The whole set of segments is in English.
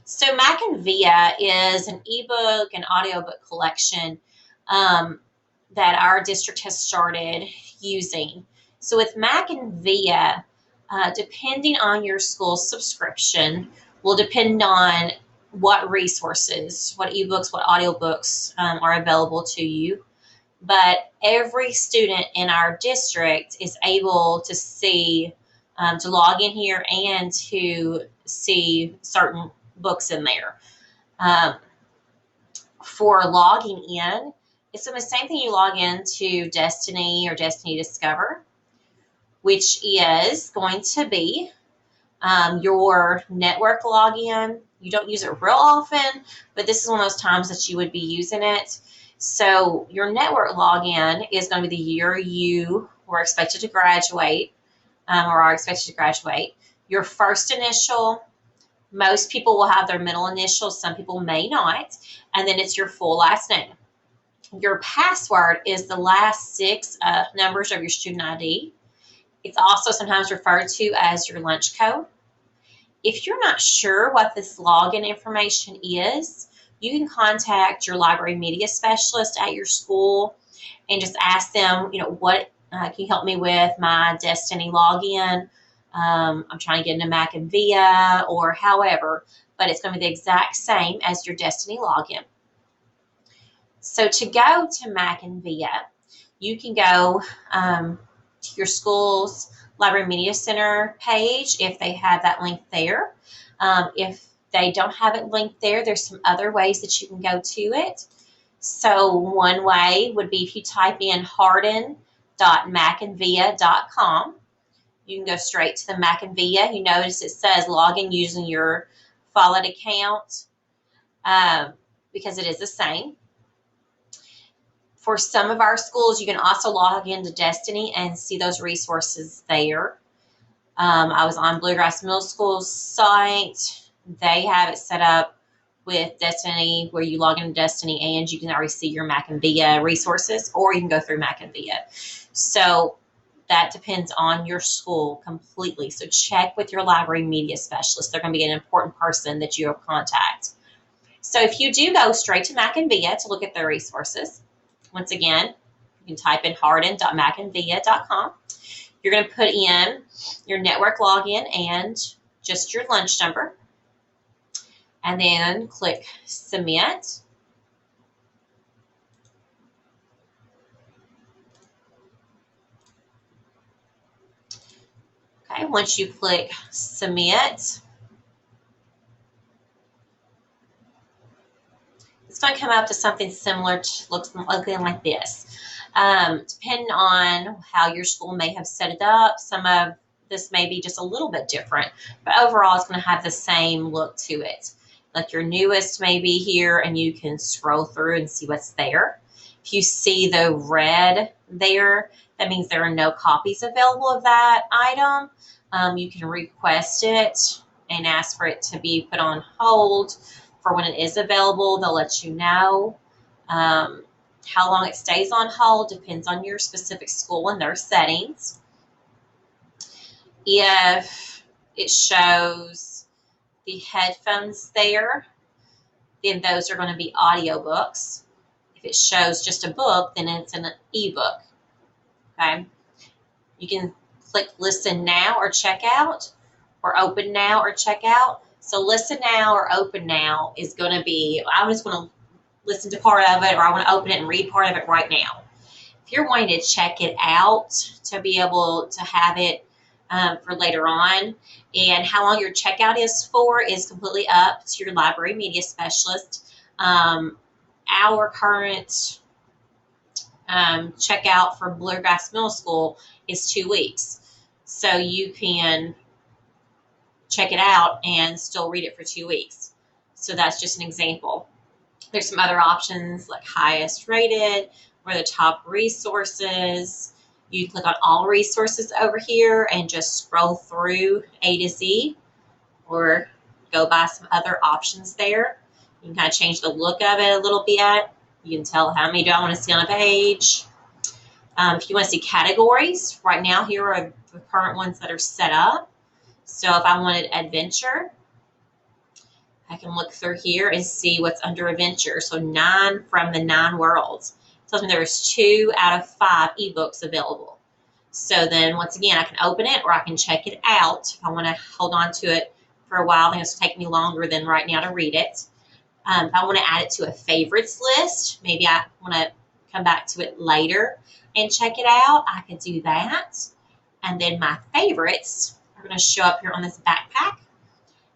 So MackinVia is an ebook and audiobook collection that our district has started using. So with MackinVia, depending on your school subscription, will depend on what resources, what ebooks, what audiobooks are available to you. But every student in our district is able to see, to log in here and to see certain books in there. Um, for logging in, it's the same thing you log into Destiny or Destiny Discover, which is going to be your network login. You don't use it real often, but this is one of those times that you would be using it. So your network login is going to be the year you were expected to graduate or are expected to graduate. Your first initial, most people will have their middle initial, some people may not, and then it's your full last name. Your password is the last six numbers of your student ID. It's also sometimes referred to as your lunch code. If you're not sure what this login information is, you can contact your library media specialist at your school and just ask them, what can you help me with my Destiny login? I'm trying to get into MackinVia or however, but it's going to be the exact same as your Destiny login. So to go to MackinVia, you can go to your school's Library Media Center page if they have that link there. If they don't have it linked there, there's some other ways that you can go to it. So one way would be if you type in harden.mackinvia.com. You can go straight to the MackinVia. You notice it says login using your Follett account because it is the same. For some of our schools, you can also log into Destiny and see those resources there. I was on Bluegrass Middle School's site. They have it set up with Destiny where you log into Destiny and you can already see your MackinVia resources, or you can go through MackinVia. So that depends on your school completely. So check with your library media specialist. They're going to be an important person that you will contact. So if you do go straight to MackinVia to look at their resources, once again, you can type in harden.mackinvia.com. You're going to put in your network login and just your lunch number, and then click Submit. Okay, once you click Submit, it's going to come up to something similar to looking like this. Depending on how your school may have set it up, some of this may be just a little bit different, but overall it's going to have the same look to it. Like your newest may be here and you can scroll through and see what's there. If you see the red there, that means there are no copies available of that item. You can request it and ask for it to be put on hold for when it is available. They'll let you know. How long it stays on hold depends on your specific school and their settings. If it shows the headphones there, then those are going to be audiobooks. If it shows just a book, then it's an ebook. Okay. You can click Listen Now or Check Out, or Open Now or Check Out. So Listen Now or Open Now is going to be, I'm just going to listen to part of it, or I want to open it and read part of it right now. If you're wanting to check it out to be able to have it for later on, and how long your checkout is for is completely up to your library media specialist. Our current checkout for Bluegrass Middle School is 2 weeks. So you can check it out and still read it for 2 weeks. So that's just an example. There's some other options like highest rated or the top resources. You click on all resources over here and just scroll through A to Z, or go by some other options there. You can kind of change the look of it a little bit. You can tell how many do I want to see on a page. If you want to see categories, right now here are the current ones that are set up. So if I wanted adventure, I can look through here and see what's under adventure. So 9 from the 9 worlds. It tells me there's 2 out of 5 ebooks available. So then once again, I can open it or I can check it out. If I want to hold on to it for a while, then it's going to take me longer than right now to read it. If I want to add it to a favorites list, maybe I want to come back to it later and check it out, I can do that. And then my favorites are going to show up here on this backpack.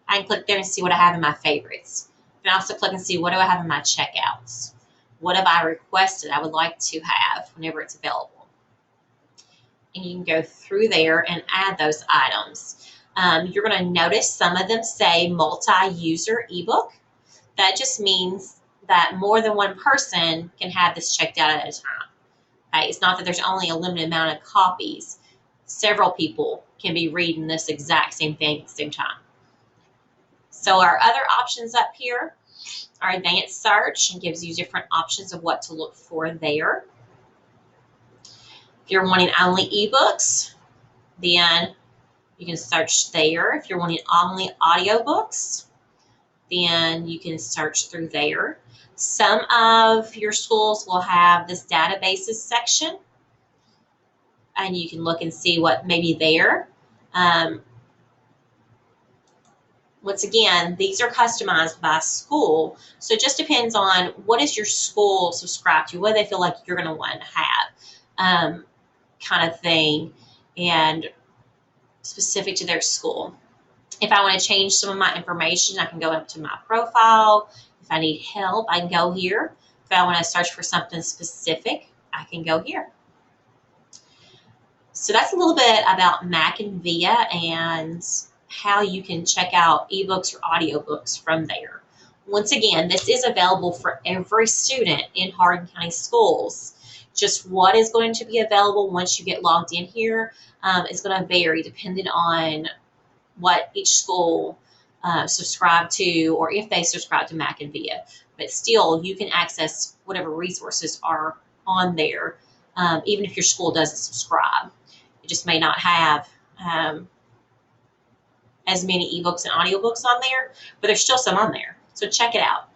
I can click there and see what I have in my favorites. I can also click and see what do I have in my checkouts. What have I requested I would like to have whenever it's available. And you can go through there and add those items. You're going to notice some of them say multi-user ebook. That just means that more than one person can have this checked out at a time. Okay? It's not that there's only a limited amount of copies. Several people can be reading this exact same thing at the same time. So our other options up here are advanced search and gives you different options of what to look for there. If you're wanting only ebooks, then you can search there. If you're wanting only audiobooks, then you can search through there. Some of your schools will have this databases section, and you can look and see what may be there. Once again, these are customized by school, so it just depends on what is your school subscribed to, what they feel like you're going to want to have, kind of thing, and specific to their school. If I want to change some of my information, I can go up to my profile. If I need help, I can go here. If I want to search for something specific, I can go here. So that's a little bit about MackinVia and how you can check out ebooks or audiobooks from there. Once again, this is available for every student in Hardin County Schools. Just what is going to be available once you get logged in here is going to vary depending on what each school subscribe to, or if they subscribe to MackinVia. But still, you can access whatever resources are on there, even if your school doesn't subscribe. It just may not have as many ebooks and audiobooks on there, but there's still some on there. So check it out.